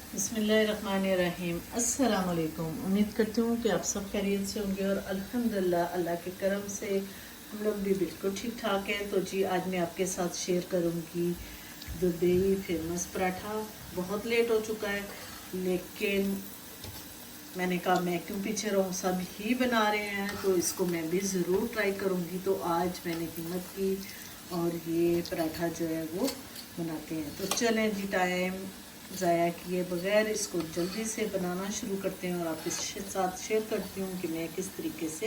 बिस्मिल्लाहिर्रहमानिर्रहीम। अस्सलाम वालेकुम। उम्मीद करती हूँ कि आप सब खैरियत से होंगे और अल्हम्दुलिल्लाह अल्लाह के करम से हम लोग भी बिल्कुल ठीक ठाक हैं। तो जी आज मैं आपके साथ शेयर करूँगी दुबई फेमस पराठा। बहुत लेट हो चुका है लेकिन मैंने कहा मैं क्यों पीछे रहूँ, सब ही बना रहे हैं तो इसको मैं भी ज़रूर ट्राई करूँगी। तो आज मैंने हिम्मत की और ये पराठा जो है वो बनाते हैं। तो चलें जी, टाइम ज़ाया किए बगैर इसको जल्दी से बनाना शुरू करते हैं और आपके साथ शेयर करती हूँ कि मैं किस तरीके से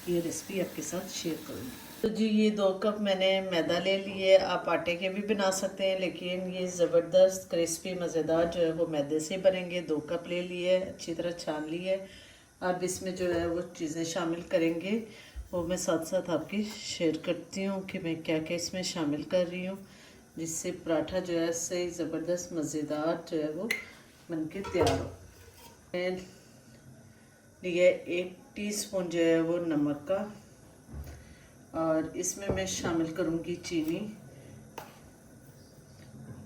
ये रेसिपी आपके साथ शेयर करूँगी। तो जी ये 2 कप मैंने मैदा ले लिए। आप आटे के भी बना सकते हैं लेकिन ये ज़बरदस्त क्रिस्पी मज़ेदार जो है वो मैदे से बनेंगे। 2 कप ले लिए, अच्छी तरह छान लिए। अब इसमें जो है वो चीज़ें शामिल करेंगे, वो मैं साथ साथ आपकी शेयर करती हूँ कि मैं क्या क्या इसमें शामिल कर रही हूँ, जिससे पराठा जो है सही ज़बरदस्त मज़ेदार जो है वो बन के तैयार हो। मैं लिया 1 टीस्पून जो है वो नमक का और इसमें मैं शामिल करूँगी चीनी।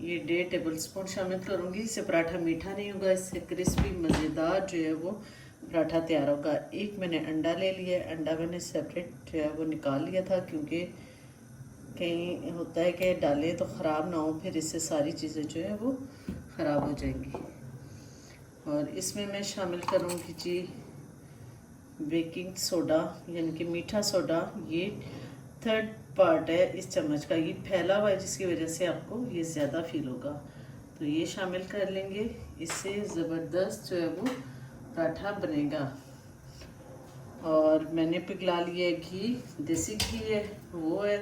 ये 1.5 टेबल स्पून शामिल करूँगी। इससे पराठा मीठा नहीं होगा, इससे क्रिस्पी मज़ेदार जो है वो पराठा तैयार होगा। एक मैंने अंडा ले लिया। अंडा मैंने सेपरेट जो है वो निकाल लिया था क्योंकि कहीं होता है कि डालें तो ख़राब ना हो, फिर इससे सारी चीज़ें जो है वो ख़राब हो जाएंगी। और इसमें मैं शामिल करूँगी जी बेकिंग सोडा यानी कि मीठा सोडा। ये 3rd पार्ट है इस चम्मच का, ये फैला हुआ है जिसकी वजह से आपको ये ज़्यादा फील होगा। तो ये शामिल कर लेंगे, इससे ज़बरदस्त जो है वो पराठा बनेगा। और मैंने पिघला लिया घी, देसी घी है वो है,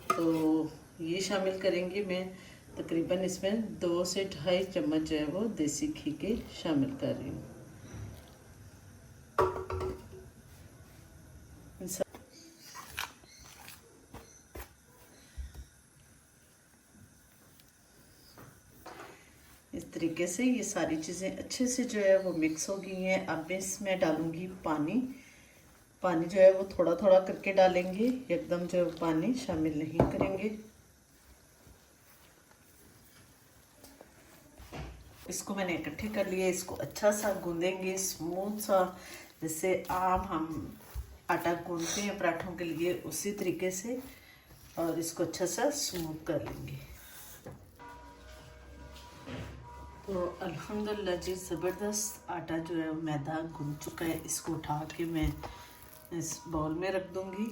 तो ये शामिल करेंगे। मैं तकरीबन इसमें 2 से 2.5 चम्मच जो है वो देसी घी के शामिल कर रही हूँ। इस तरीके से ये सारी चीज़ें अच्छे से जो है वो मिक्स हो गई हैं। अब इसमें डालूंगी पानी। पानी जो है वो थोड़ा थोड़ा करके डालेंगे, एकदम जो पानी शामिल नहीं करेंगे। इसको मैंने इकट्ठे कर लिया। इसको अच्छा सा गूंदेंगे, स्मूथ सा, जैसे आम हम आटा गूंदते हैं पराठों के लिए उसी तरीके से, और इसको अच्छा सा स्मूथ कर लेंगे। तो अल्हम्दुलिल्लाह जी ज़बरदस्त आटा जो है मैदा गूंद चुका है। इसको उठा के मैं इस बाउल में रख दूंगी।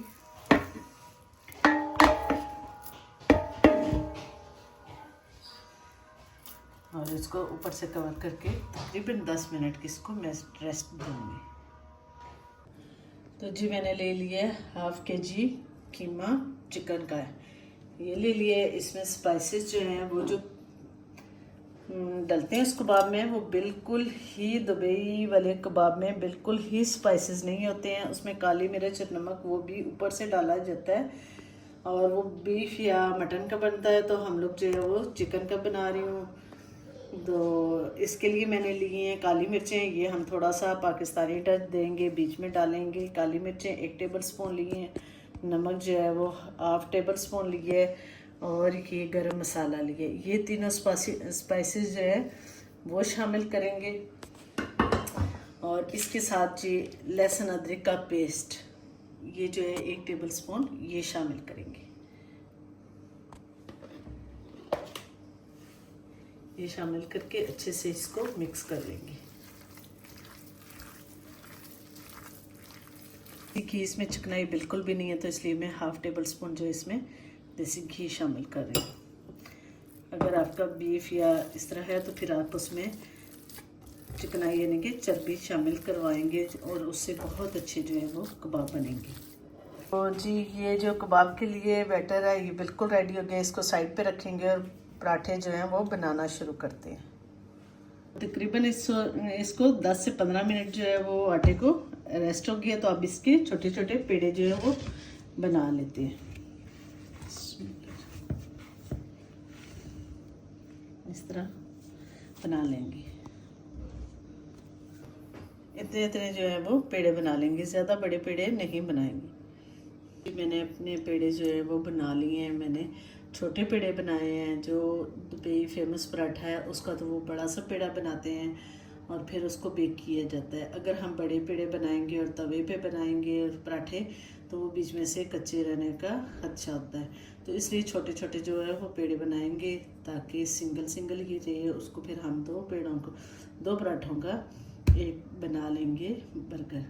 और इसको ऊपर से कवर करके तकरीबन 10 मिनट की इसको मैं रेस्ट दूंगी। तो जी मैंने ले लिया 1/2 kg कीमा चिकन का है, ये ले लिए। इसमें स्पाइसेस जो हैं वो जो डलते हैं इस कबाब में, वो बिल्कुल ही दुबई वाले कबाब में बिल्कुल ही स्पाइसेस नहीं होते हैं। उसमें काली मिर्च और नमक वो भी ऊपर से डाला जाता है, और वो बीफ या मटन का बनता है। तो हम लोग जो है वो चिकन का बना रही हूँ। तो इसके लिए मैंने लिए हैं काली मिर्चें, ये हम थोड़ा सा पाकिस्तानी टच देंगे, बीच में डालेंगे। काली मिर्चें 1 टेबल स्पून लिए हैं, नमक जो है वो 1/2 टेबल स्पून लिए है, और ये गरम मसाला लिए। ये तीनों स्पाइसेस जो है वो शामिल करेंगे। और इसके साथ जी लहसुन अदरक का पेस्ट, ये जो है 1 टेबल स्पून ये शामिल करेंगे। ये शामिल करके अच्छे से इसको मिक्स कर लेंगे। घी इसमें चिकनाई बिल्कुल भी नहीं है, तो इसलिए मैं 1/2 टेबल स्पून जो इसमें देसी घी शामिल कर रही हूँ। अगर आपका बीफ या इस तरह है तो फिर आप उसमें चिकनाई यानी कि चर्बी शामिल करवाएंगे और उससे बहुत अच्छे जो है वो कबाब बनेंगे। और जी ये जो कबाब के लिए बैटर है ये बिल्कुल रेडी हो गया। इसको साइड पे रखेंगे और पराठे जो हैं वो बनाना शुरू करते हैं। तकरीबन इसको 10 से 15 मिनट जो है वो आटे को रेस्ट हो गया। तो अब इसके छोटे छोटे पेड़े जो है वो बना लेते हैं। इस तरह बना लेंगे, इतने इतने जो है वो पेड़े बना लेंगे, ज़्यादा बड़े पेड़े नहीं बनाएंगे। मैंने अपने पेड़े जो है वो बना लिए हैं। मैंने छोटे पेड़े बनाए हैं। जो दुबई फेमस पराठा है उसका तो वो बड़ा सा पेड़ा बनाते हैं और फिर उसको बेक किया जाता है। अगर हम बड़े पेड़े बनाएंगे और तवे पे बनाएंगे और पराठे तो वो बीच में से कच्चे रहने का खदशा होता है। तो इसलिए छोटे छोटे जो है वो पेड़े बनाएंगे ताकि सिंगल सिंगल ही रहे। उसको फिर हम दो पराठों का एक बना लेंगे बर्गर।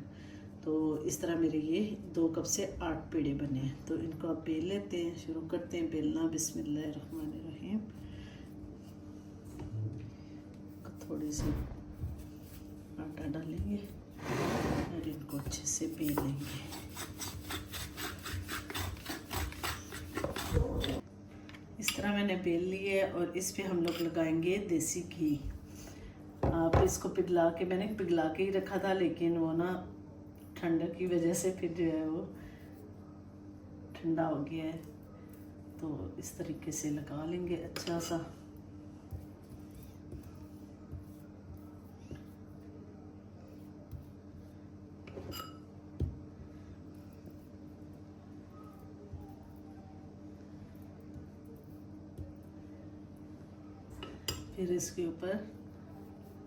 तो इस तरह मेरे ये 2 कप से 8 पेड़े बने हैं। तो इनको आप बेल लेते हैं, शुरू करते हैं बेलना। बिस्मिल्लाहिर्रहमानिर्रहीम। थोड़ी सी आटा डालेंगे और इनको अच्छे से बेल लेंगे। इस तरह मैंने बेल लिए और इस पे हम लोग लगाएंगे देसी घी। आप इसको मैंने पिघला के ही रखा था, लेकिन वो ना ठंडक की वजह से फिर जो है वो ठंडा हो गया है। तो इस तरीके से लगा लेंगे अच्छा सा। फिर इसके ऊपर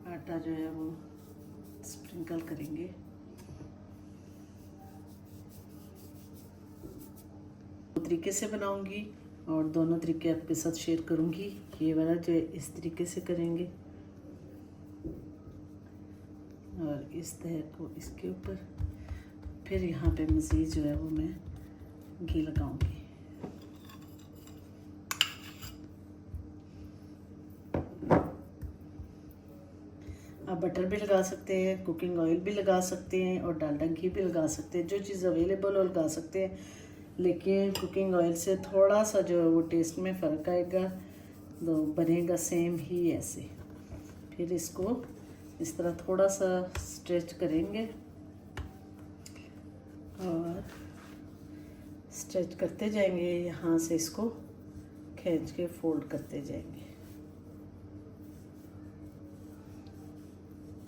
आटा जो है वो स्प्रिंकल करेंगे। दो तरीके से बनाऊंगी और दोनों तरीके आपके साथ शेयर करूंगी। ये वाला जो है इस तरीके से करेंगे और इस तह को इसके ऊपर, फिर यहाँ पे मज़ीद जो है वो मैं घी लगाऊंगी। आप बटर भी लगा सकते हैं, कुकिंग ऑयल भी लगा सकते हैं और डालडा घी भी लगा सकते हैं। जो चीज़ अवेलेबल हो लगा सकते हैं, लेकिन कुकिंग ऑयल से थोड़ा सा जो है वो टेस्ट में फ़र्क आएगा, तो बनेगा सेम ही ऐसे। फिर इसको इस तरह थोड़ा सा स्ट्रेच करेंगे और स्ट्रेच करते जाएंगे। यहाँ से इसको खींच के फोल्ड करते जाएंगे।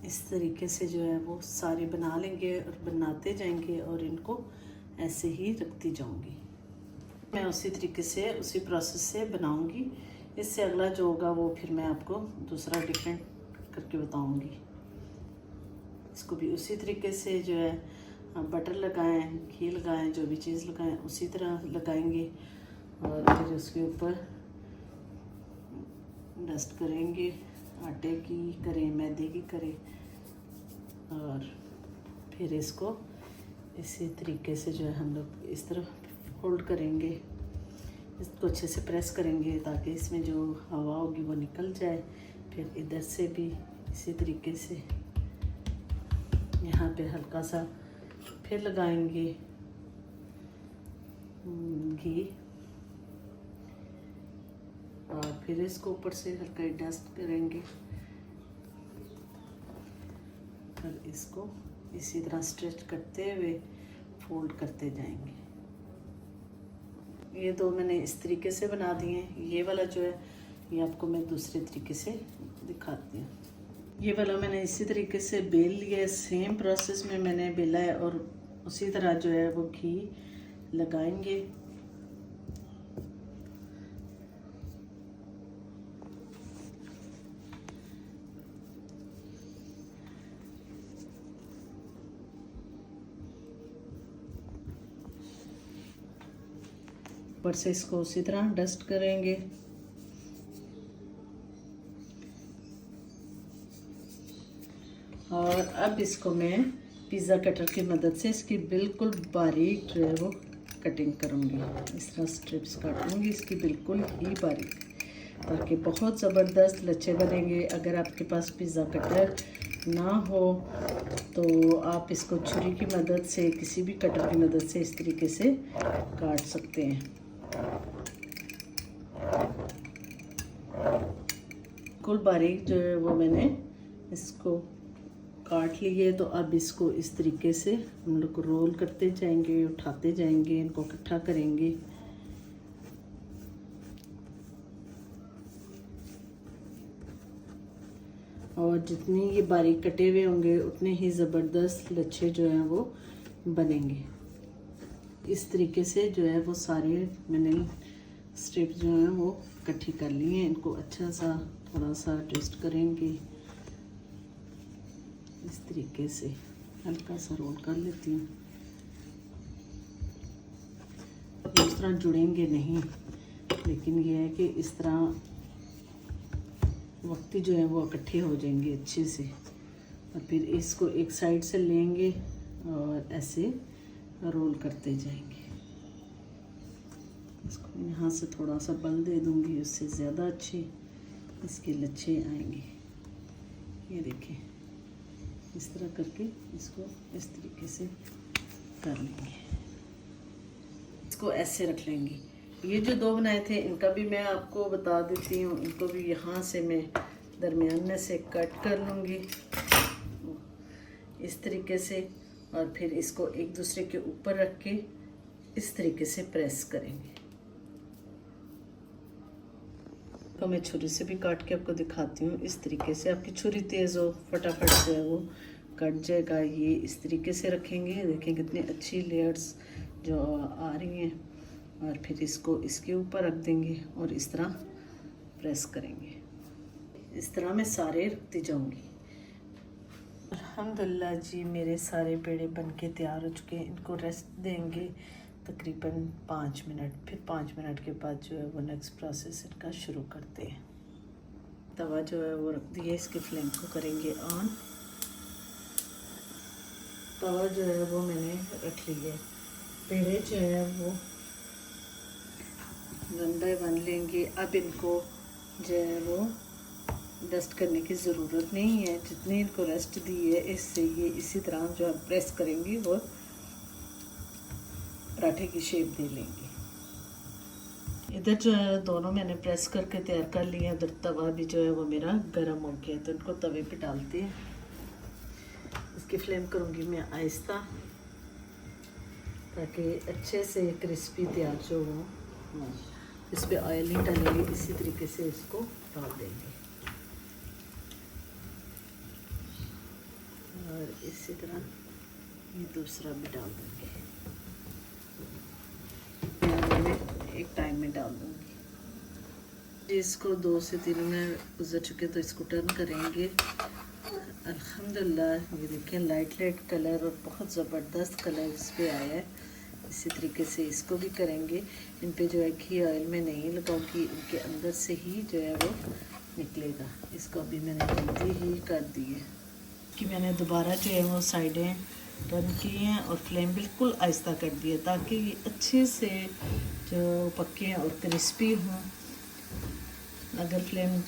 इस तरीके से जो है वो सारे बना लेंगे और बनाते जाएंगे और इनको ऐसे ही रखती जाऊंगी। मैं उसी तरीके से उसी प्रोसेस से बनाऊंगी। इससे अगला जो होगा वो फिर मैं आपको दूसरा डिफरेंट करके बताऊंगी। इसको भी उसी तरीके से जो है बटर लगाएं, घी लगाएं, जो भी चीज़ लगाएं उसी तरह लगाएंगे और फिर उसके ऊपर डस्ट करेंगे। आटे की करें, मैदे की करें और फिर इसको इसी तरीके से जो है हम लोग इस तरह फोल्ड करेंगे। इसको अच्छे से प्रेस करेंगे ताकि इसमें जो हवा होगी वो निकल जाए। फिर इधर से भी इसी तरीके से यहाँ पे हल्का सा फिर लगाएंगे घी और फिर इसको ऊपर से हल्का डस्ट करेंगे और इसको इसी तरह स्ट्रेच करते हुए फोल्ड करते जाएंगे। ये 2 मैंने इस तरीके से बना दिए हैं। ये वाला जो है ये आपको मैं दूसरे तरीके से दिखाती हूँ। ये वाला मैंने इसी तरीके से बेल लिया है। सेम प्रोसेस में मैंने बेला है और उसी तरह जो है वो घी लगाएंगे। ऊपर से इसको उसी तरह डस्ट करेंगे। और अब इसको मैं पिज़्ज़ा कटर की मदद से इसकी बिल्कुल बारीक जो है वो कटिंग करूँगी। इस तरह स्ट्रिप्स काटूँगी इसकी बिल्कुल ही बारीक, ताकि बहुत ज़बरदस्त लच्छे बनेंगे। अगर आपके पास पिज़्ज़ा कटर ना हो तो आप इसको छुरी की मदद से, किसी भी कटर की मदद से इस तरीके से काट सकते हैं। बिल्कुल बारीक जो है वो मैंने इसको काट लिए। तो अब इसको इस तरीके से हम लोग रोल करते जाएंगे, उठाते जाएंगे, इनको इकट्ठा करेंगे। और जितनी ये बारीक कटे हुए होंगे उतने ही ज़बरदस्त लच्छे जो हैं वो बनेंगे। इस तरीके से जो है वो सारे मैंने स्ट्रिप जो है वो इकट्ठी कर ली हैं। इनको अच्छा सा थोड़ा सा ट्विस्ट करेंगे, इस तरीके से हल्का सा रोल कर लेती हूँ। इस तरह जुड़ेंगे नहीं, लेकिन ये है कि इस तरह वक्ती जो है वो इकट्ठे हो जाएंगे अच्छे से। और फिर इसको एक साइड से लेंगे और ऐसे रोल करते जाएंगे। इसको यहाँ से थोड़ा सा बल दे दूँगी, उससे ज़्यादा अच्छे इसके लच्छे आएंगे। ये देखें, इस तरह करके इसको इस तरीके से कर लेंगे। इसको ऐसे रख लेंगे। ये जो दो बनाए थे इनका भी मैं आपको बता देती हूँ। इनको भी यहाँ से मैं दरमियान में से कट कर लूँगी इस तरीके से, और फिर इसको एक दूसरे के ऊपर रख के इस तरीके से प्रेस करेंगे। तो मैं छुरी से भी काट के आपको दिखाती हूँ। इस तरीके से आपकी छुरी तेज़ हो, फटाफट जो है वो कट जाएगा। ये इस तरीके से रखेंगे। देखें कितनी अच्छी लेयर्स जो आ रही हैं। और फिर इसको इसके ऊपर रख देंगे और इस तरह प्रेस करेंगे। इस तरह मैं सारे रखती जाऊंगी। अल्हम्दुलिल्लाह जी, मेरे सारे पेड़े बन के तैयार हो चुके हैं। इनको रेस्ट देंगे तकरीबन 5 मिनट। फिर 5 मिनट के बाद जो है वो नेक्स्ट प्रोसेस इनका शुरू करते हैं। तवा जो है वो रख दिए, इसके फ्लेम को करेंगे ऑन। तवा जो है वो मैंने रख लिया। पेड़े जो है वो 1 बाय 1 लेंगे। अब इनको जो है वो डस्ट करने की ज़रूरत नहीं है। जितनी इनको रेस्ट दी है इससे ये इसी तरह जो है प्रेस करेंगी और पराठे की शेप दे लेंगे। इधर जो है दोनों मैंने प्रेस करके तैयार कर लिए हैं। उधर तवा भी जो है वो मेरा गर्म हो गया, तो इनको तवे पे डालते हैं। इसकी फ्लेम करूँगी मैं आहिस्ता, ताकि अच्छे से क्रिस्पी तैयार जो हो। इस पर ऑयल नहीं डालेंगे, इसी तरीके से इसको डाल देंगे। और इसी तरह ये दूसरा भी डाल देंगे। एक टाइम में डाल दूँगी। इसको 2 से 3 मिनट गुजर चुके, तो इसको टर्न करेंगे। अल्हम्दुलिल्लाह ये देखें लाइट कलर और बहुत ज़बरदस्त कलर इस पर आया है। इसी तरीके से इसको भी करेंगे। इन पे जो है घी ऑयल में नहीं लगाऊंगी, इनके अंदर से ही जो है वो निकलेगा। इसको अभी मैंने जल्दी ही कर दी है कि मैंने दोबारा जो है वो साइडें टर्न की हैं और फ्लेम बिल्कुल आहिस्ता कर दी है, ताकि ये अच्छे से जो पके और क्रिस्पी हों। अगर फ्लेम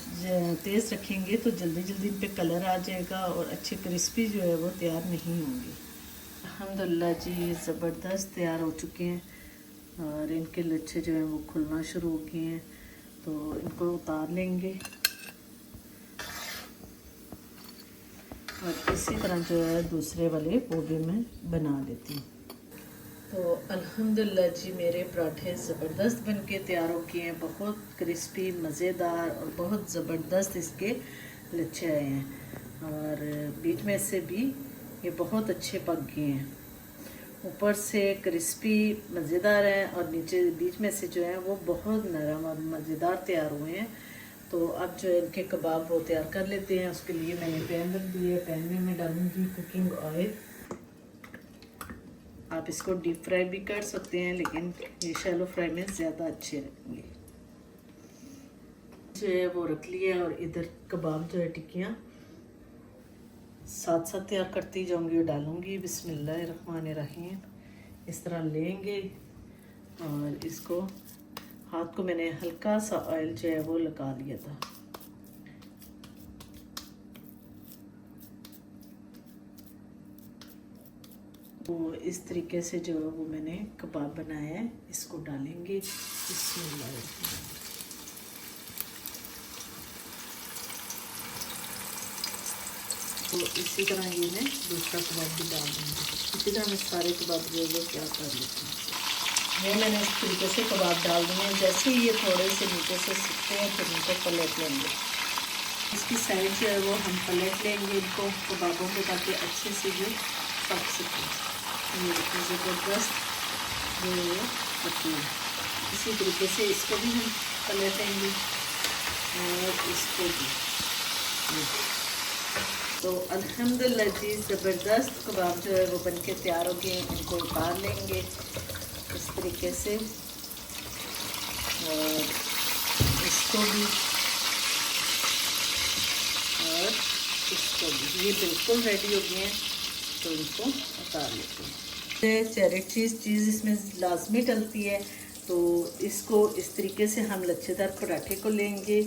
तेज़ रखेंगे तो जल्दी जल्दी इन पे कलर आ जाएगा और अच्छे क्रिस्पी जो है वो तैयार नहीं होंगे। अल्हम्दुलिल्लाह जी, ये ज़बरदस्त तैयार हो चुके हैं और इनके लच्छे जो हैं वो खुलना शुरू हो गए हैं। तो इनको उतार लेंगे और इसी तरह जो है दूसरे वाले वो भी मैं बना लेती हूँ। तो अल्हम्दुलिल्लाह जी, मेरे पराठे ज़बरदस्त बन के तैयार हो गए हैं। बहुत क्रिस्पी, मज़ेदार और बहुत ज़बरदस्त इसके लच्छे आए हैं। और बीच में से भी ये बहुत अच्छे पक गए हैं। ऊपर से क्रिस्पी मज़ेदार हैं और नीचे बीच में से जो है वो बहुत नरम और मज़ेदार तैयार हुए हैं। तो अब जो है इनके कबाब वो तैयार कर लेते हैं। उसके लिए मैंने पैन रख दिया। पैन में मैं डालूँगी कुकिंग ऑयल। आप इसको डीप फ्राई भी कर सकते हैं, लेकिन ये शैलो फ्राई में ज़्यादा अच्छे रहेंगे। जो है वो रख लिया और इधर कबाब जो है टिक्कियाँ साथ साथ तैयार करती जाऊंगी और डालूंगी। बिस्मिल्लाहिर्रहमानिर्रहीम। इस तरह लेंगे और इसको हाथ को मैंने हल्का सा ऑयल जो है वो लगा लिया था। वो इस तरीके से जो है वो मैंने कबाब बनाया है, इसको डालेंगे। बिस्मिल्लाहिर्रहमानिर्रहीम। तो इसी तरह ये मैं दूसरा कबाब भी डाल दूँगी। इसी तरह मैं सारे कबाब जो है क्या कर लेती हूँ। ये मैंने इस तरीके से कबाब डाल दिए हैं। जैसे ही ये थोड़े से नीचे से सीखते हैं फिर इनको पलट लेंगे। इसकी साइड जो है वो हम पलट लेंगे इनको कबाबों को, ताकि अच्छे से ये पक सके। ये ज़बरदस्त जो है पकी है। इसी तरीके से इसको भी हम पलटेंगे और इसको भी। तो अल्हम्दुलिल्लाह जी ज़बरदस्त कबाब जो है वो बनके तैयार हो गए। इनको उतार लेंगे इस तरीके से और इसको भी और इसको भी। ये बिल्कुल रेडी हो गए हैं तो इनको उतार लेते हैं। चेरी चीज़ इसमें लाजमी डलती है तो इसको इस तरीके से हम लच्छेदार पराठे को लेंगे।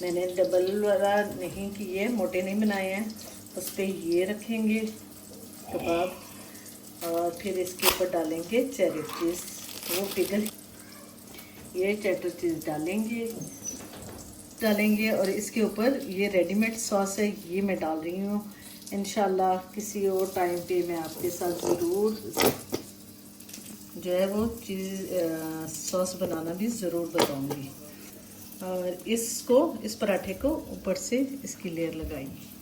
मैंने डबल वाला नहीं किए, मोटे नहीं बनाए हैं। उस पर ये रखेंगे कबाब और फिर इसके ऊपर डालेंगे चेरी चीज़, वो पिघल ये चेरी चीज़ डालेंगे और इसके ऊपर ये रेडीमेड सॉस है, ये मैं डाल रही हूँ। इंशाल्लाह किसी और टाइम पे मैं आपके साथ ज़रूर जो है वो सॉस बनाना भी ज़रूर बताऊँगी। और इस पराठे को ऊपर से इसकी लेयर लगाएंगे।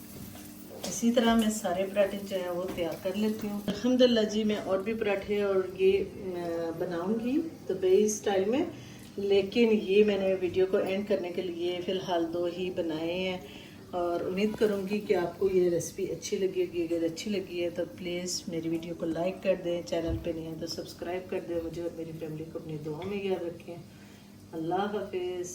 इसी तरह मैं सारे पराठे जो हैं वो तैयार कर लेती हूँ। अल्हम्दुलिल्लाह जी मैं और भी पराठे और ये बनाऊँगी दुबई स्टाइल में, लेकिन ये मैंने वीडियो को एंड करने के लिए फ़िलहाल 2 ही बनाए हैं। और उम्मीद करूँगी कि आपको ये रेसिपी अच्छी लगेगी। अगर अच्छी लगी है तो प्लीज़ मेरी वीडियो को लाइक कर दें, चैनल पे नहीं है तो सब्सक्राइब कर दें। मुझे और मेरी फैमिली को अपनी दुआ में याद रखें। अल्लाह हाफिज़।